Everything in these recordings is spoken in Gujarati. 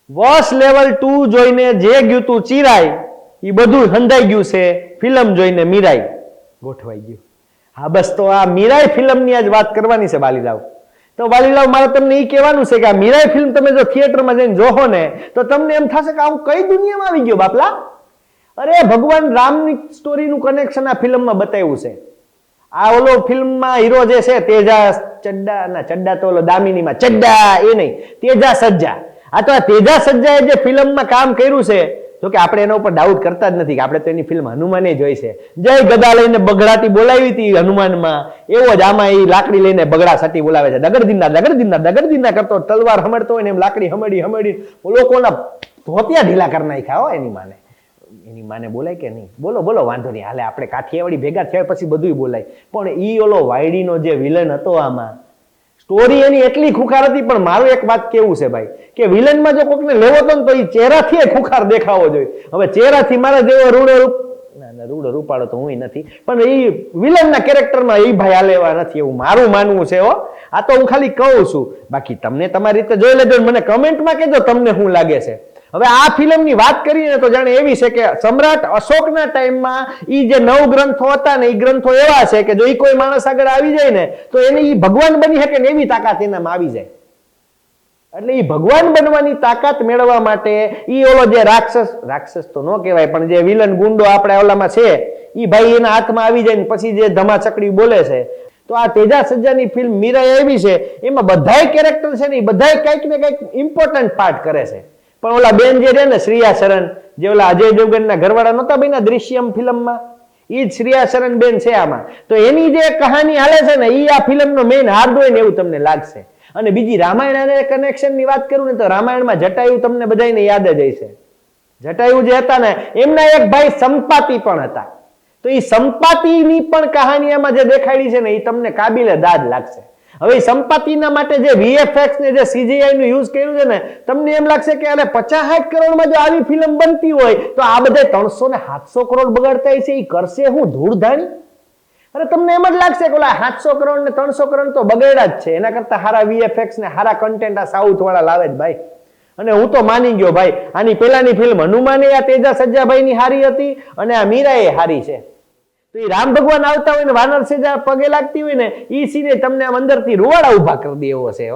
વોશ લેવલ 2 જોઈને જે ગયું તું ચીરાય એ બધું હંધાઈ ગયું છે ફિલ્મ જોઈને મીરાઈ ગોઠવાઈ ગયું. હા બસ તો આ મીરાઈ ફિલ્મની આજ વાત કરવાની છે બાલીલાવ. તો બાલીલાવ મારે તમને એ કહેવાનું છે કે આ મીરાઈ ફિલ્મ તમે જો થિયેટરમાં જઈને જોહો ને તો તમને એમ થશે કે આવું કઈ દુનિયામાં આવી ગયો બાપલા. અરે ભગવાન રામની સ્ટોરીનું કનેક્શન આ ફિલ્મમાં બતાવ્યું છે. આ ઓલો ફિલ્મમાં હીરો જે છે તેજા ચડ્ડા ના ચડ્ડા તો ઓલો દામિનીમાં ચડ્ડા એ નહીં તેજા સજ્જા. આ તો આ તેજા સજ્જાએ જે ફિલ્મમાં કામ કર્યું છે જો કે આપણે એના ઉપર ડાઉટ કરતા જ નથી કે આપણે તો એની ફિલ્મ હનુમાને જોઈ છે. જય ગદા લઈને બગડાટી બોલાવી હતી હનુમાનમાં એવો જ આમાં એ લાકડી લઈને બગડા સાટી બોલાવે છે. દગડદીના દગડદીના દગડદીના કરતો તલવાર હમડતો હોય ને એમ લાકડી હમડી લોકોના ધોતિયા ઢીલા કરી નાખ્યા હો એની માને બોલાય કે નહીં? બોલો બોલો વાંધો નહીં હાલે આપણે કાઠિયાવાડી ભેગા થયા પછી બધું બોલાય. પણ ઈ ઓલો વાયડીનો જે વિલન હતો આમાં સ્ટોરી એની એટલી ખુખાર હતી. પણ મારું એક વાત કેવું છે ભાઈ કે વિલનમાં જો કોકને લેવો તો એ ચહેરાથી ખુખાર દેખાવો જોઈએ. હવે ચહેરાથી મારા જેવો રૂડો રૂપાળો તો હું નથી પણ એ વિલનના કેરેક્ટરમાં એ ભાઈ હાલેવા નથી એવું મારું માનવું છે. હો આ તો હું ખાલી કહું છું, બાકી તમને તમારી રીતે જોઈ લેજો. મને કમેન્ટમાં કહેજો તમને શું લાગે છે. હવે આ ફિલ્મની વાત કરીને તો જાણે એવી છે કે સમ્રાટ અશોકના ટાઈમમાં ઈ જે 9 ગ્રંથો હતા ને એ ગ્રંથો એવા છે કે જો ઈ કોઈ માણસ આગળ આવી જાય ને તો એને ઈ ભગવાન બની શકે ને એવી તાકાત એનામાં આવી જાય. એટલે ઈ ભગવાન બનવાની તાકાત મેળવવા માટે ઈ ઓલો જે રાક્ષસ તો ન કહેવાય પણ જે વિલન ગુંડો આપણે ઓલામાં છે ઈ ભાઈ એના હાથમાં આવી જાય ને પછી જે ધમાચકડી બોલે છે. તો આ તેજા સજ્જાની ફિલ્મ મીરાઈ એવી છે એમાં બધાય કેરેક્ટર છે ને એ બધાય કંઈક ને કંઈક ઇમ્પોર્ટન્ટ પાર્ટ કરે છે. પણ ઓલા બેન જે છે ને શ્રેયા શરણ જે ઓલા અજય દેવગનના ઘરવાળા નહોતા બન્યા દ્રશ્યમ ફિલ્મમાં એ જ શ્રેયા શરણ બેન છે આમાં. તો એની જે કહાની હાલે છે ને એ આ ફિલ્મનો મેઇન હાર્દ હોય ને એવું તમને લાગશે. અને બીજી રામાયણ અને કનેક્શનની વાત કરું ને તો રામાયણમાં જટાયુ તમને બધાને યાદ જ હશે. જટાયુ જે હતા ને એમના એક ભાઈ સંપાતિ પણ હતા. તો એ સંપાતિની પણ કહાની આમાં જે દેખાડી છે ને એ તમને કાબિલે દાદ લાગશે. હવે સંપાતિના માટે જે VFX ને જે CGI નું યુઝ કર્યું છે ને તમને એમ લાગશે કે અરે 50-60 કરોડમાં જો આવી ફિલ્મ બનતી હોય તો આ બધા 300 ને 700 કરોડ બગાડતા હશે એ કરશે હું ધૂળધાણી? અરે તમને એમ જ લાગશે કે ઓલા 700 કરોડ ને 300 કરોડ તો બગાડ્યા જ છે. એના કરતા સારા VFX ને સારા કન્ટેન્ટ આ સાઉથ વાળા લાવે જ ભાઈ. અને હું તો માની ગયો ભાઈ આની પેલાની ફિલ્મ હનુમાને આ તેજા સજ્જાભાઈ ની હારી હતી અને આ મીરાએ હારી છે. તો એ રામ ભગવાન આવતા હોય ને વાનર સેજા પગે લાગતી હોય ને એ સીને તમને આમ અંદરથી રૂવાડા ઉભા કરી દે એવો છે.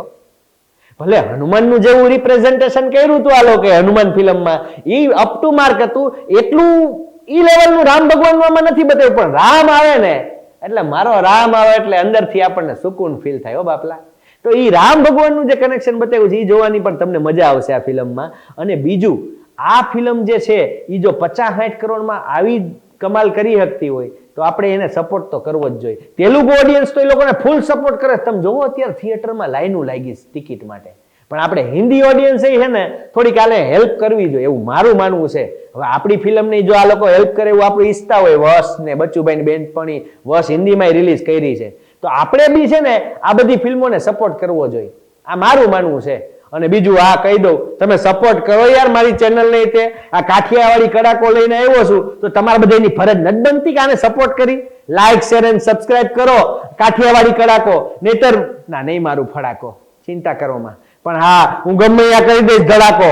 ભલે હનુમાનનું જેવું રિપ્રેઝન્ટેશન કર્યું હતું આ લોકો હનુમાન ફિલ્મમાં એ અપ ટુ માર્ક હતું એટલું ઈ લેવલનું રામ ભગવાનનું આમાં નથી બતાવ્યું. પણ રામ આવે ને એટલે મારો રામ આવે એટલે અંદરથી આપણને સુકૂન ફીલ થાય હો બાપલા. તો એ રામ ભગવાનનું જે કનેક્શન બતાવ્યું છે એ જોવાની પણ તમને મજા આવશે આ ફિલ્મમાં. અને બીજું આ ફિલ્મ જે છે એ જો 50-60 કરોડમાં આવી કમાલ કરી શકતી હોય તો આપણે એને સપોર્ટ તો કરવો જ જોઈએ. તેલુગુ ઓડિયન્સ તો એ લોકોને ફૂલ સપોર્ટ કરે. તમે જોવો અત્યારે થિયેટરમાં લાઈનો લાગી ટિકિટ માટે. પણ આપણે હિન્દી ઓડિયન્સ છે ને થોડીક આને હેલ્પ કરવી જોઈએ એવું મારું માનવું છે. હવે આપણી ફિલ્મની જો આ લોકો હેલ્પ કરે એવું આપણે ઈચ્છતા હોય વસ ને બચ્ચુભાઈની બેનપણી વસ હિન્દીમાં રિલીઝ કરી છે તો આપણે બી છે ને આ બધી ફિલ્મોને સપોર્ટ કરવો જોઈએ. આ મારું માનવું છે. અને બીજું આ કહી દઉં તમે સપોર્ટ કરો યાર મારી ચેનલ ને. તે આ કાઠિયાવાડી કડાકો લઈને આવ્યો છું તો તમારા બધાની ફરજ નથી બનતી કે આને સપોર્ટ કરી લાઈક શેર અને સબસ્ક્રાઇબ કરો કાઠિયાવાડી કડાકો. નહીતર ના નહીં મારું ફડાકો ચિંતા કરવામાં પણ હા હું ગમે ત્યાં કરી દઈશ ધડાકો.